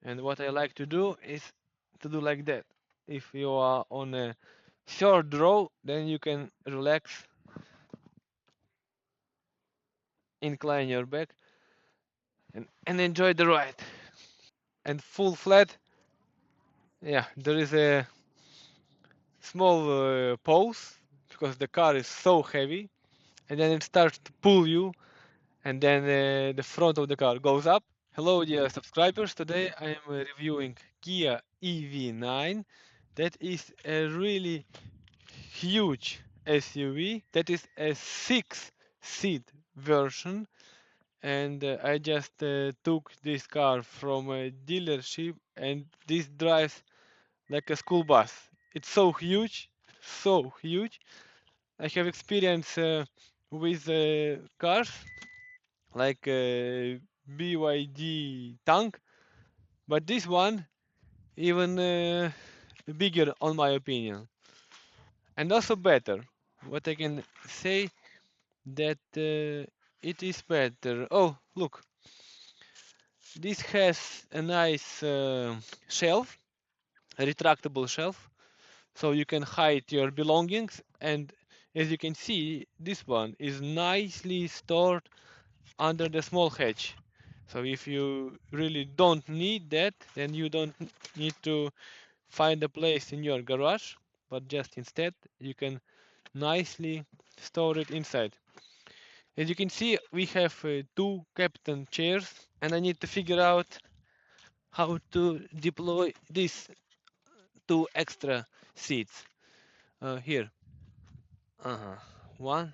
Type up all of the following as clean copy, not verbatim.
And what I like to do is to do like that. If you are on a third row, then you can relax, incline your back, and enjoy the ride. And full flat, yeah, there is a small pause because the car is so heavy, and then it starts to pull you, and then the front of the car goes up. Hello, dear subscribers. Today I am reviewing Kia EV9. That is a really huge SUV. That is a six-seat version, and I just took this car from a dealership, and this drives like a school bus. It's so huge, so huge. I have experience with cars like BYD tank, but this one even bigger on my opinion, and also better. What I can say that it is better. Oh, look, this has a nice shelf, a retractable shelf, so you can hide your belongings. And as you can see, this one is nicely stored under the small hatch. So if you really don't need that, then you don't need to find a place in your garage, but just instead you can nicely store it inside. As you can see, we have two captain chairs, and I need to figure out how to deploy these two extra seats. Here, one,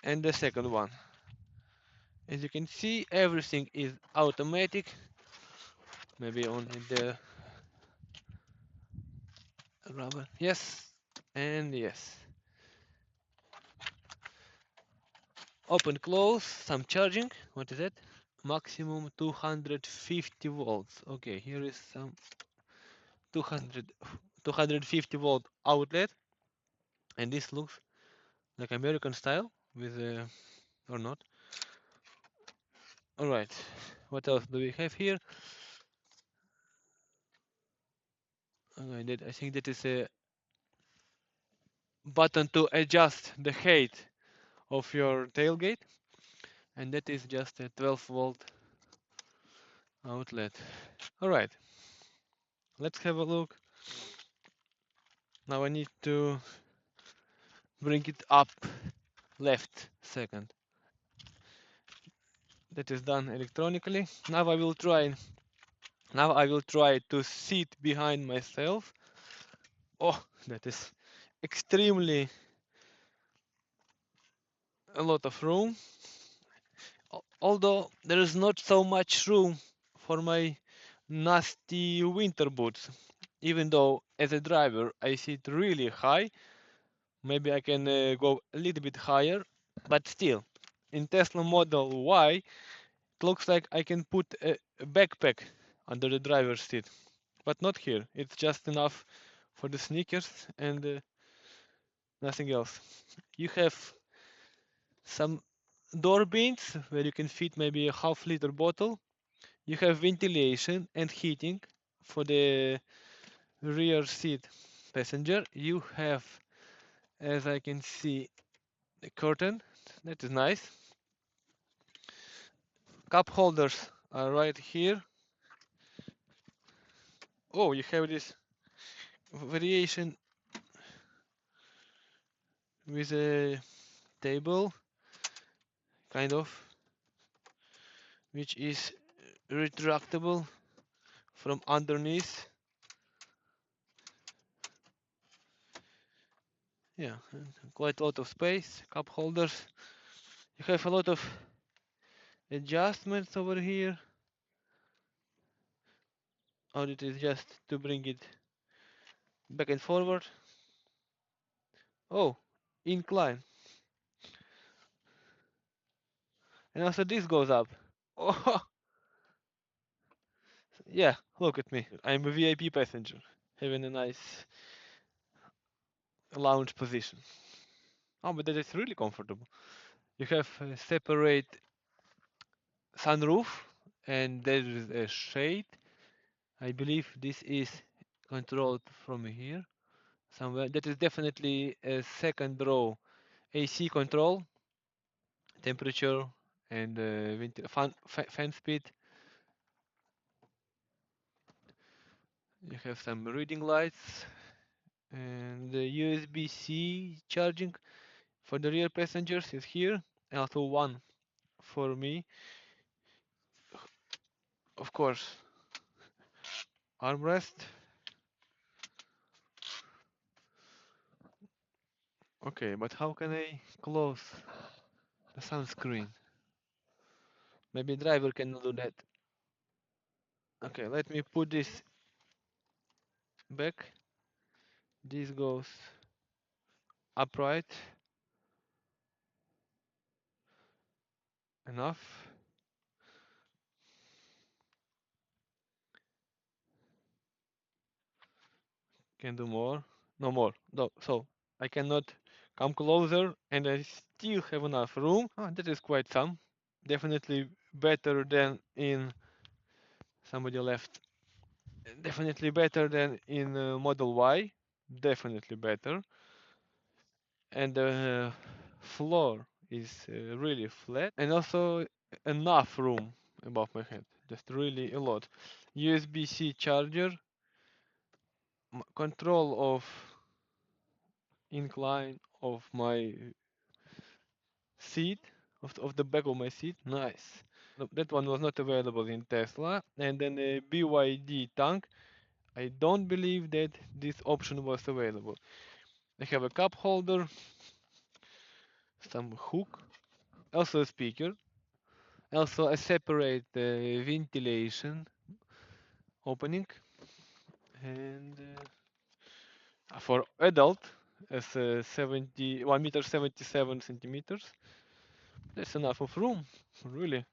and the second one. As you can see, everything is automatic. Maybe only the rubber. Yes, and yes. Open, close, some charging. What is that? Maximum 250 volts. Okay, here is some 200, 250-volt outlet, and this looks like American style with or not. All right, what else do we have here? I think that is a button to adjust the height of your tailgate, and that is just a 12-volt outlet. All right, let's have a look. Now I need to bring it up left second. That is done electronically. Now I will try to sit behind myself. Oh, that is extremely a lot of room. Although there is not so much room for my nasty winter boots. Even though as a driver I sit really high, maybe I can go a little bit higher, but still, in Tesla Model Y, it looks like I can put a backpack under the driver's seat, but not here. It's just enough for the sneakers and nothing else. You have some door bins where you can fit maybe a half-liter bottle. You have ventilation and heating for the rear seat passenger. You have, as I can see, the curtain. That is nice. Cup holders are right here. Oh, you have this variation with a table, kind of, which is retractable from underneath. Yeah, and quite a lot of space. Cup holders. You have a lot of adjustments over here. Or it is just to bring it back and forward. Oh, incline. And also this goes up. Oh, yeah, look at me. I'm a VIP passenger, having a nice lounge position. Oh, but that is really comfortable. You have separate sunroof, and there is a shade. I believe this is controlled from here somewhere. That is definitely a second row AC control, temperature and fan speed. You have some reading lights and the USB-C charging for the rear passengers is here, and also one for me. Of course, armrest. Okay, but how can I close the sunscreen? Maybe driver can do that. Okay, let me put this back. This goes upright. Enough. Can do more. No more. No, so I cannot come closer and I still have enough room. Ah, that is quite some. Definitely better than in somebody left. Definitely better than in Model Y. Definitely better. And the floor is really flat and also enough room above my head. Just really a lot. USB-C charger, control of incline of my seat, of the back of my seat. Nice. That one was not available in Tesla. And then a BYD tank. I don't believe that this option was available. I have a cup holder, some hook, also a speaker, also a separate ventilation opening, and for adult, as 1 meter 77 centimeters, there's enough of room, really.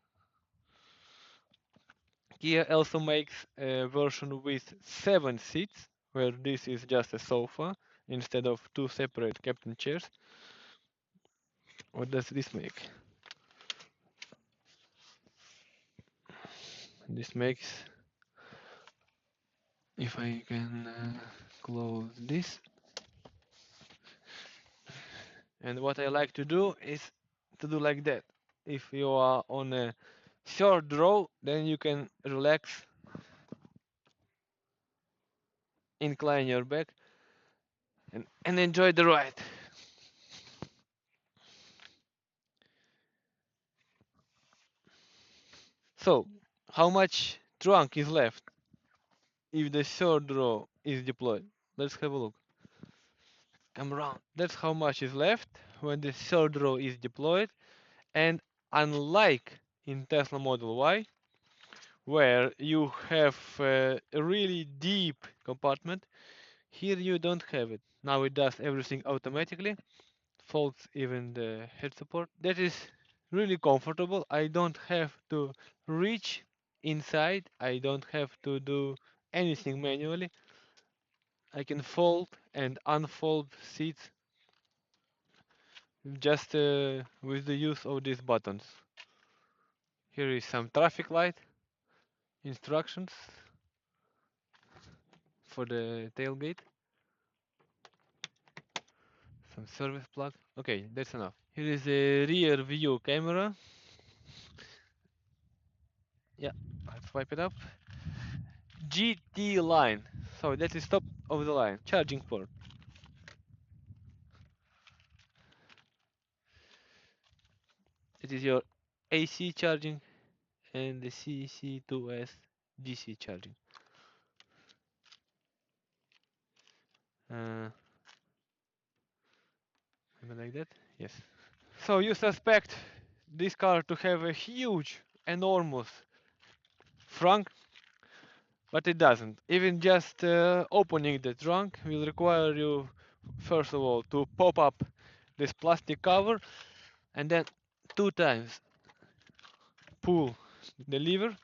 Kia also makes a version with 7 seats, where this is just a sofa instead of two separate captain chairs. What does this make? This makes, if I can close this, and what I like to do is to do like that. If you are on a short row, then you can relax, incline your back, and enjoy the ride. So, how much trunk is left if the third row is deployed? Let's have a look. Come around. That's how much is left when the third row is deployed. And unlike in Tesla Model Y, where you have a really deep compartment, here you don't have it. Now it does everything automatically, folds even the head support. That is really comfortable. I don't have to reach inside. I don't have to do anything manually. I can fold and unfold seats just with the use of these buttons. Here is some traffic light instructions for the tailgate. Some service plug. Okay, that's enough. Here is a rear view camera. Yeah, let's wipe it up. GT line. So that is top of the line. Charging port. It is your AC charging and the CC2S DC charging. Uh, Maybe like that? Yes. So you suspect this car to have a huge, enormous frunk, but it doesn't. Even just opening the trunk will require you, first of all, to pop up this plastic cover and then 2 times pull the lever,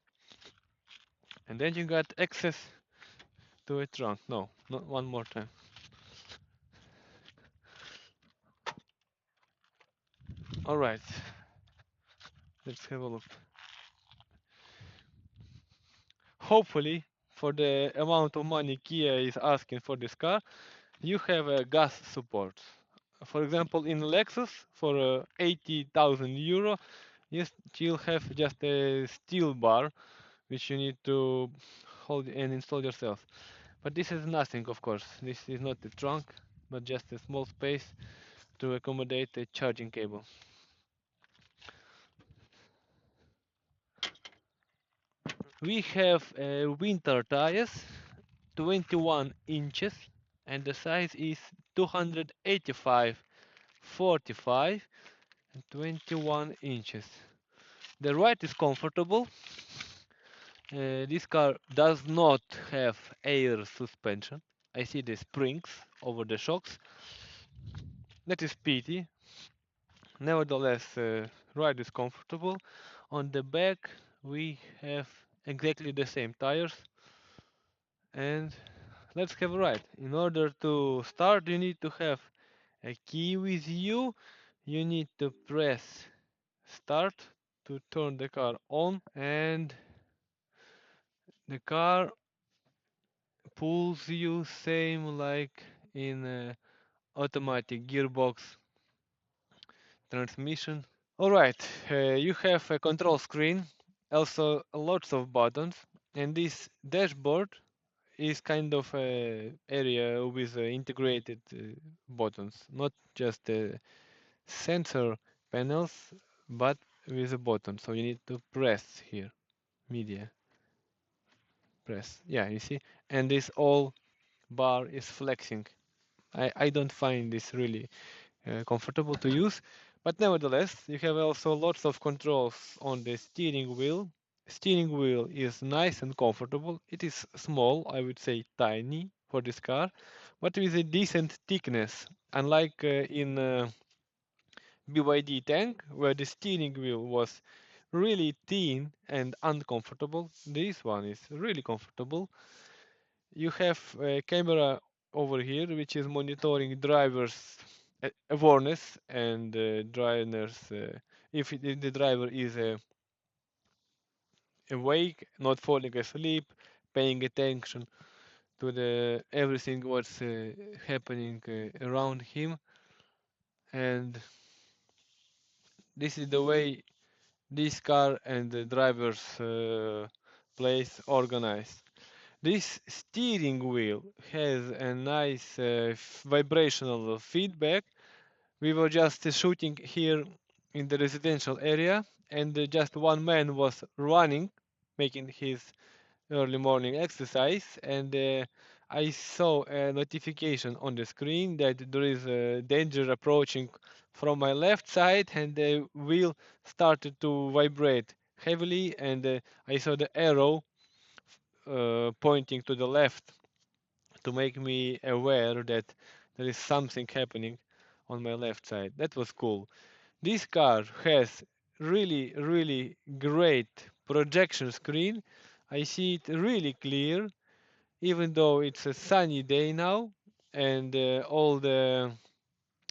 and then you got access to a trunk. No, not one more time. All right, let's have a look. hopefully, for the amount of money Kia is asking for this car, you have a gas support. For example, in Lexus, for 80,000 euro, you still have just a steel bar which you need to hold and install yourself. But this is nothing, of course. This is not the trunk, but just a small space to accommodate a charging cable. We have winter tires, 21 inches, and the size is 285 45 and 21 inches. The ride is comfortable. This car does not have air suspension. I see the springs over the shocks. That is pity. Nevertheless, ride is comfortable. On the back, we have exactly the same tires. And let's have a ride. In order to start, you need to have a key with you. You need to press start to turn the car on, and the car pulls you same like in automatic gearbox transmission. Alright, you have a control screen, also lots of buttons, and this dashboard is kind of a area with integrated buttons, not just sensor panels, but with a button. So you need to press here, media, press. Yeah, you see, and this all bar is flexing. I don't find this really comfortable to use. But nevertheless, you have also lots of controls on the steering wheel. Steering wheel is nice and comfortable. It is small, I would say tiny for this car, but with a decent thickness. Unlike in BYD tank, where the steering wheel was really thin and uncomfortable, this one is really comfortable. You have a camera over here which is monitoring drivers awareness and drivers if the driver is awake, not falling asleep, paying attention to the everything what's happening around him. And this is the way this car and the driver's place organized. This steering wheel has a nice vibrational feedback. We were just shooting here in the residential area, and just one man was running, making his early morning exercise, and I saw a notification on the screen that there is a danger approaching from my left side, and the wheel started to vibrate heavily, and I saw the arrow pointing to the left to make me aware that there is something happening on my left side. That was cool. This car has really great projection screen. I see it really clear, even though it's a sunny day now, and all the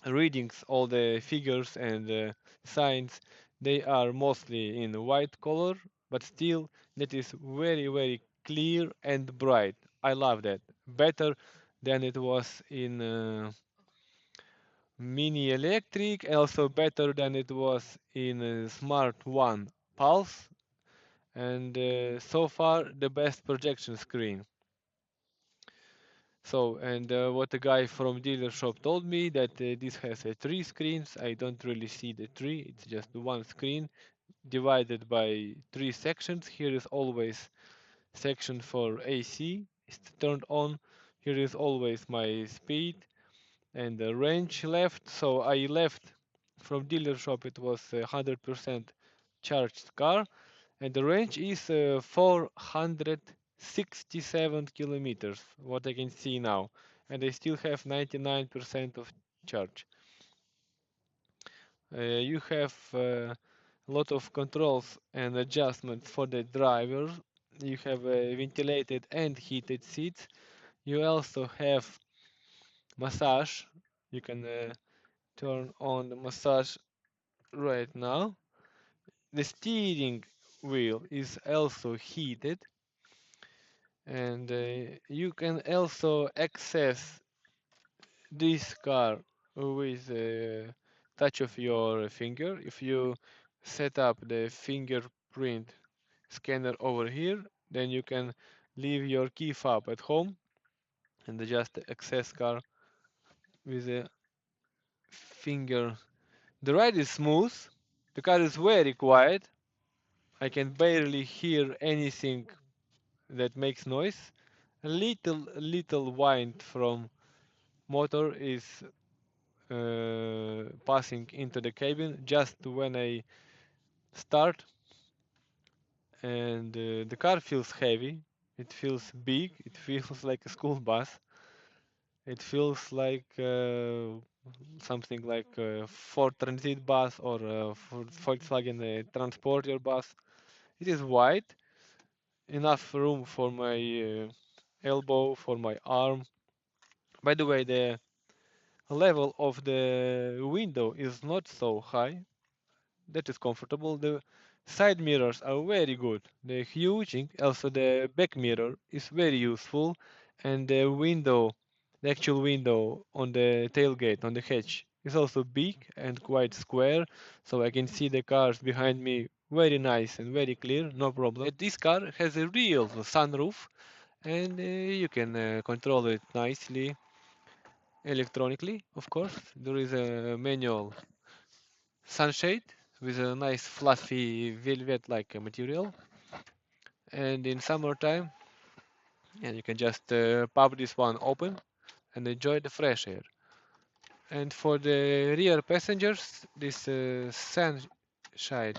readings, all the figures and signs, they are mostly in white color, but still that is very clear and bright. I love that. Better than it was in Mini Electric, also better than it was in Smart One Pulse, and so far the best projection screen. So, and what the guy from dealer shop told me that this has three screens. I don't really see the three. It's just one screen divided by three sections. Here is always section for AC. It's turned on. Here is always my speed and the range left. So I left from dealer shop. It was a 100% charged car, and the range is 467 kilometers, what I can see now, and I still have 99% of charge. You have a lot of controls and adjustments for the driver. You have ventilated and heated seats. You also have massage. You can turn on the massage right now. The steering wheel is also heated. And you can also access this car with a touch of your finger. If you set up the fingerprint scanner over here, then you can leave your key fob at home and just access car with a finger. The ride is smooth. The car is very quiet. I can barely hear anything that makes noise. A little wind from motor is passing into the cabin just when I start, and the car feels heavy. It feels big. It feels like a school bus. It feels like something like a Ford Transit bus or a Volkswagen Transporter bus. It is wide, enough room for my elbow, for my arm. By the way, the level of the window is not so high. That is comfortable. The side mirrors are very good. They're huge. Also, the back mirror is very useful, and the actual window on the tailgate, on the hatch, is also big and quite square, so I can see the cars behind me very nice and very clear, no problem. This car has a real sunroof, and you can control it nicely electronically, of course. There is a manual sunshade with a nice fluffy velvet-like material. And in summertime, and you can just pop this one open and enjoy the fresh air. And for the rear passengers, this sunshade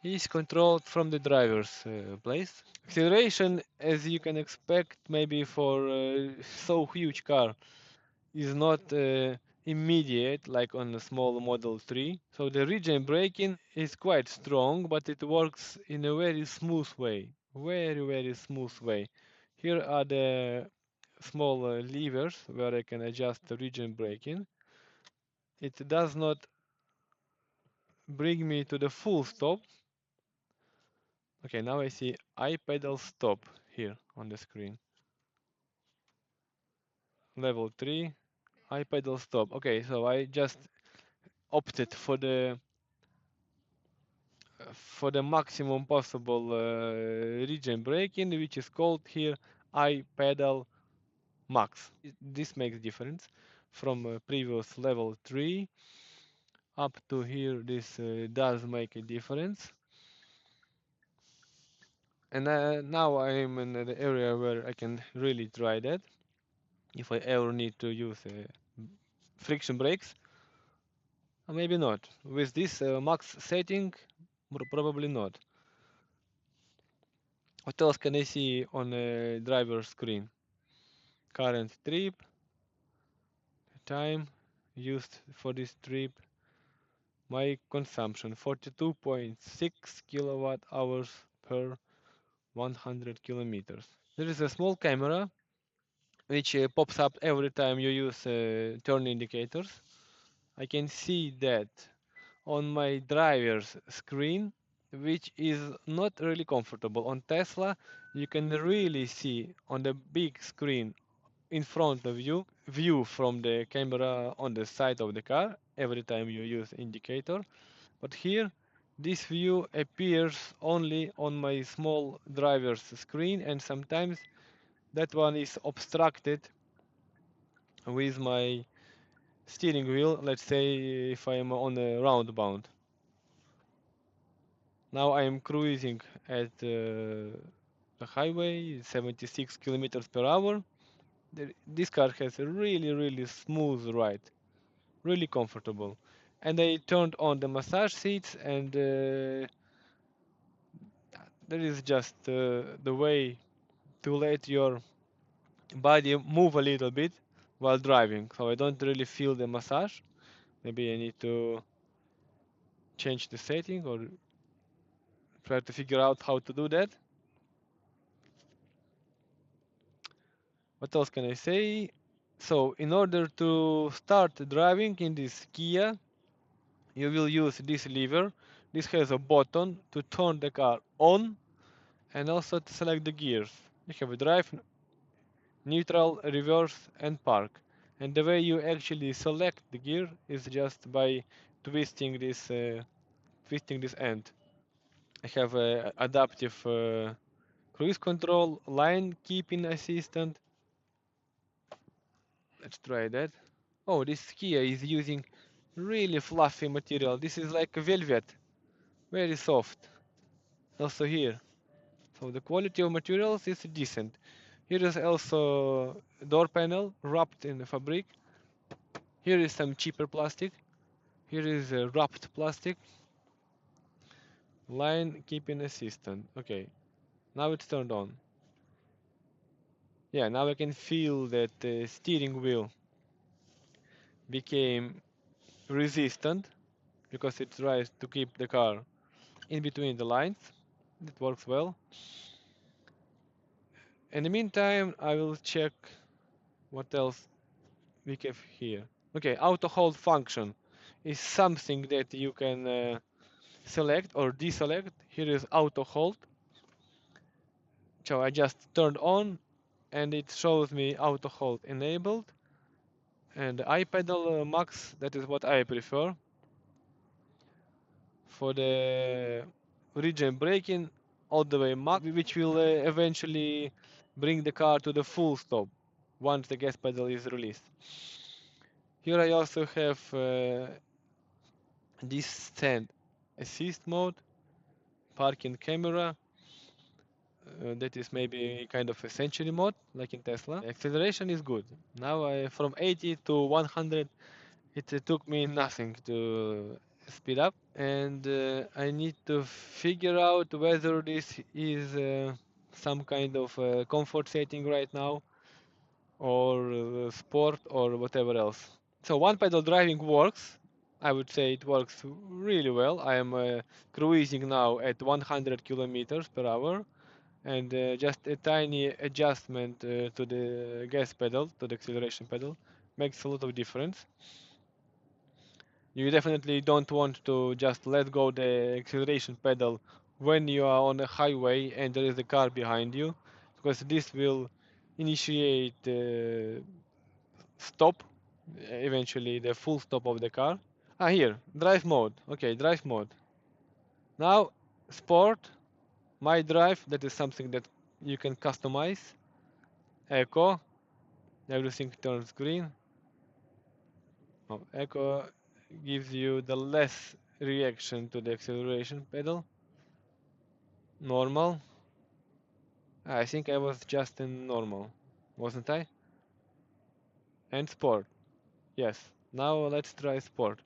is controlled from the driver's place. Acceleration, as you can expect, maybe for so huge car, is not immediate like on a small Model 3. So the regen braking is quite strong, but it works in a very smooth way. Very smooth way. Here are the small levers where I can adjust the regen braking. It does not bring me to the full stop. Okay, now I see I pedal stop here on the screen. Level 3, I pedal stop. Okay, so I just opted for the maximum possible regen braking, which is called here I pedal max. This makes difference from previous level 3 up to here. This does make a difference. And now I'm in the area where I can really try that. If I ever need to use friction brakes, maybe not. With this max setting, probably not. What else can I see on a driver screen? Current trip, time used for this trip, my consumption 42.6 kilowatt hours per 100 kilometers. There is a small camera which pops up every time you use turn indicators. I can see that on my driver's screen, which is not really comfortable. On Tesla, you can really see on the big screen in front of you view from the camera on the side of the car every time you use indicator, but here this view appears only on my small driver's screen, and sometimes that one is obstructed with my steering wheel. Let's say if I am on a roundabout. Now I am cruising at the highway 76 kilometers per hour. This car has a really smooth ride, really comfortable. And I turned on the massage seats, and that is just the way to let your body move a little bit while driving. So I don't really feel the massage. Maybe I need to change the setting or try to figure out how to do that. What else can I say? So in order to start driving in this Kia, you will use this lever. This has a button to turn the car on and also to select the gears. You have a drive, neutral, reverse, and park. And the way you actually select the gear is just by twisting this end. I have adaptive cruise control, line keeping assistant. Let's try that. Oh, this skier is using really fluffy material. This is like velvet, very soft. Also here. So the quality of materials is decent. Here is also door panel wrapped in fabric. Here is some cheaper plastic. Here is wrapped plastic. Line keeping assistant. Okay, now it's turned on. Yeah, now I can feel that the steering wheel became resistant because it tries to keep the car in between the lines. It works well. In the meantime, I will check what else we have here. Okay, auto hold function is something that you can select or deselect. Here is auto hold. So I just turned on and it shows me auto hold enabled. And I pedal max, that is what I prefer. For the region braking, all the way max, which will eventually bring the car to the full stop once the gas pedal is released. Here I also have descent assist mode, parking camera, that is maybe kind of a century mode, like in Tesla. Acceleration is good. Now from 80 to 100, it took me nothing to speed up, and I need to figure out whether this is some kind of comfort setting right now, or sport, or whatever else. So one pedal driving works. I would say it works really well. I am cruising now at 100 kilometers per hour, and just a tiny adjustment to the gas pedal, to the acceleration pedal, makes a lot of difference. You definitely don't want to just let go the acceleration pedal when you are on a highway and there is a car behind you, because this will initiate stop, eventually the full stop of the car. Ah, here, drive mode. Okay, drive mode. Now, sport, my drive, that is something that you can customize. Eco, everything turns green. Oh, Eco gives you the less reaction to the acceleration pedal. Normal. I think I was just in normal, wasn't I? And sport. Yes. Now let's try sport.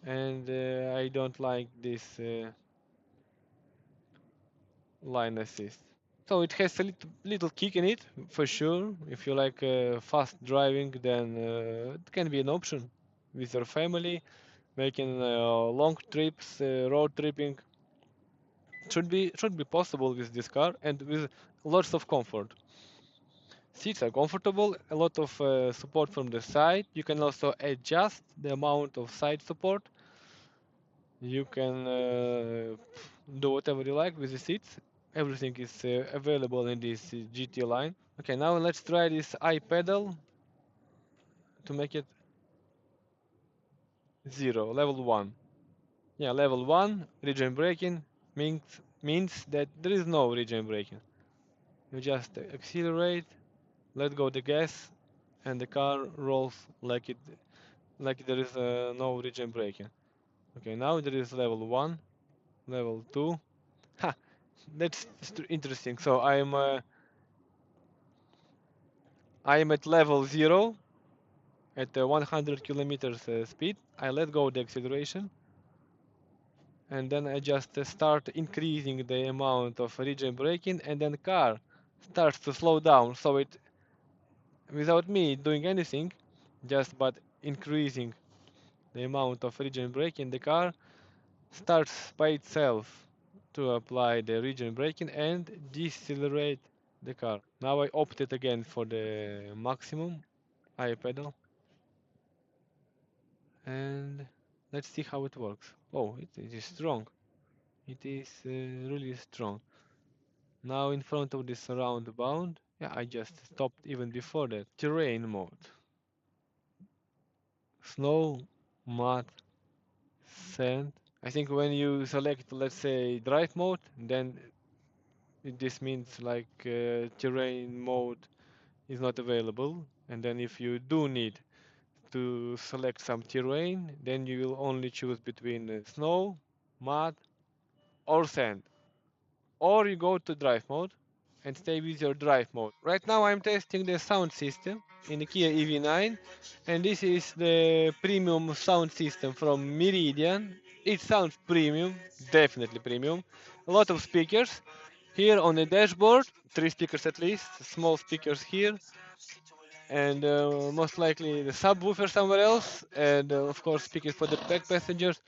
And I don't like this line assist. So it has a little kick in it, for sure. If you like fast driving, then it can be an option with your family, making long trips, road tripping. Should be possible with this car and with lots of comfort. Seats are comfortable, a lot of support from the side. You can also adjust the amount of side support. You can do whatever you like with the seats. Everything is available in this GT line. Okay, now let's try this iPedal to make it 0, level 1. Yeah, level 1, region braking means that there is no region braking. You just accelerate, let go the gas, and the car rolls like there is no region braking. Okay, now there is level 1, level 2. Ha, that's interesting. So I am at level 0 at 100 kilometers speed. I let go the acceleration, and then I just start increasing the amount of region braking, and then the car starts to slow down. So it, without me doing anything, just but increasing the amount of region braking, the car starts by itself to apply the region braking and decelerate the car. Now I opted again for the maximum I pedal, and let's see how it works. Oh, it is strong. It is really strong. Now in front of this roundabout, yeah, I just stopped even before that. Terrain mode. Snow, mud, sand. I think when you select, let's say, drive mode, then this means like terrain mode is not available. And then if you do need to select some terrain, then you will only choose between snow, mud, or sand. Or you go to drive mode and stay with your drive mode. Right now I'm testing the sound system in the Kia EV9, and this is the premium sound system from Meridian. It sounds premium, definitely premium. A lot of speakers. Here on the dashboard, 3 speakers at least, small speakers here, and most likely the subwoofer somewhere else, and of course speakers for the back passengers.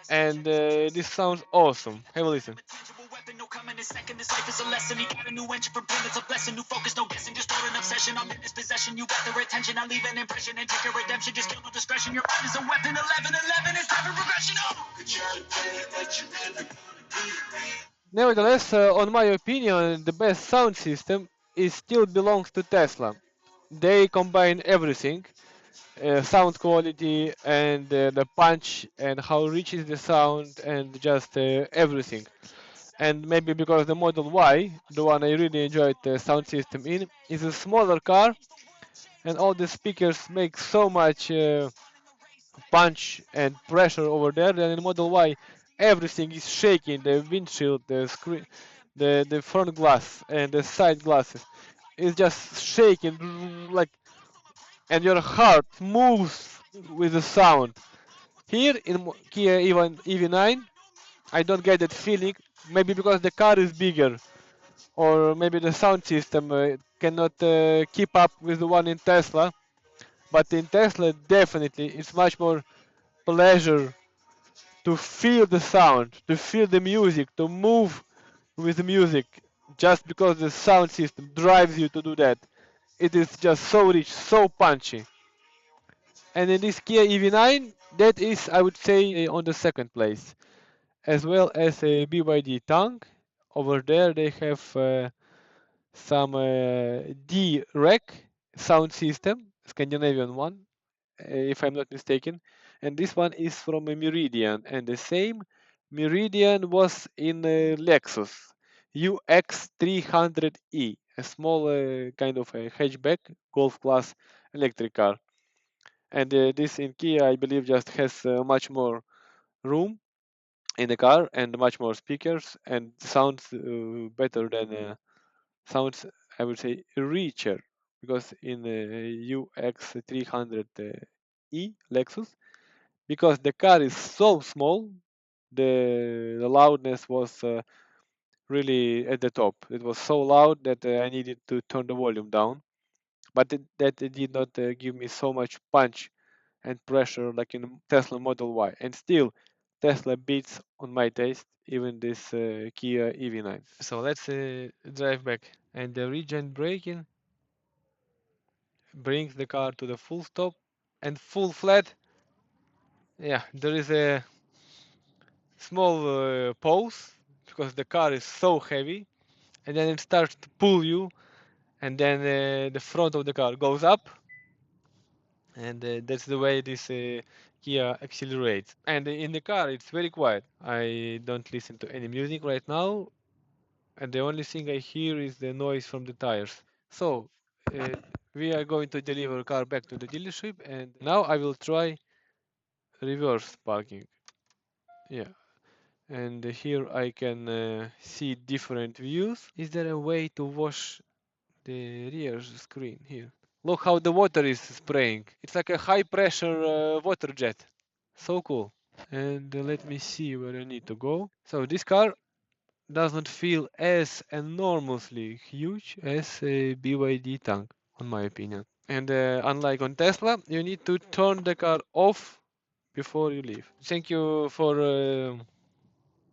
And this sounds awesome. Have a listen. No coming in second, this life is a lesson. He got a new engine from him, it's a blessing. New focus, no guessing, just stored an obsession. I'm in his possession, you got the retention. I leave an impression and take your redemption. Just kill no discretion, your mind is a weapon. 11-11 is time for progression. Nevertheless, on my opinion, the best sound system is still belongs to Tesla. They combine everything, sound quality and the punch and how rich is the sound and just everything. And maybe because the Model Y, the one I really enjoyed the sound system in, is a smaller car, and all the speakers make so much punch and pressure over there. Then in Model Y, everything is shaking. The windshield, the screen, the front glass, and the side glasses is just shaking like, and your heart moves with the sound. Here in Kia even EV9, I don't get that feeling. Maybe because the car is bigger, or maybe the sound system cannot keep up with the one in Tesla. But in Tesla, definitely, it's much more pleasure to feel the sound, to feel the music, to move with the music, just because the sound system drives you to do that. It is just so rich, so punchy. And in this Kia EV9, that is, I would say, on the second place, as well as a BYD tank. Over there, they have some D-Rec sound system, Scandinavian one, if I'm not mistaken. And this one is from a Meridian, and the same Meridian was in a Lexus UX300E, a small kind of a hatchback Golf class electric car. And this in Kia, I believe, just has much more room in the car and much more speakers and sounds better than sounds, I would say, richer, because in UX300E Lexus, because the car is so small, the loudness was really at the top. It was so loud that I needed to turn the volume down, but that it did not give me so much punch and pressure like in Tesla Model Y. And still, Tesla beats on my taste even this Kia EV9. So let's drive back. And the regen braking brings the car to the full stop and full flat. Yeah, there is a small pause because the car is so heavy, and then it starts to pull you, and then the front of the car goes up, and that's the way this Kia accelerates. And in the car, it's very quiet. I don't listen to any music right now, and the only thing I hear is the noise from the tires. So uh, we are going to deliver car back to the dealership, and now I will try reverse parking. Yeah, and here I can see different views. Is there a way to wash the rear screen here? Look how the water is spraying. It's like a high pressure water jet. So cool. And let me see where I need to go. So this car doesn't feel as enormously huge as a BYD tank, in my opinion. And unlike on Tesla, you need to turn the car off before you leave. Thank you for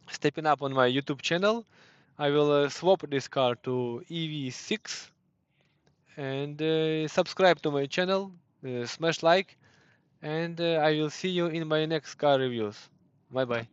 stepping up on my YouTube channel. I will swap this car to EV6, and subscribe to my channel, smash like, and I will see you in my next car reviews. Bye bye.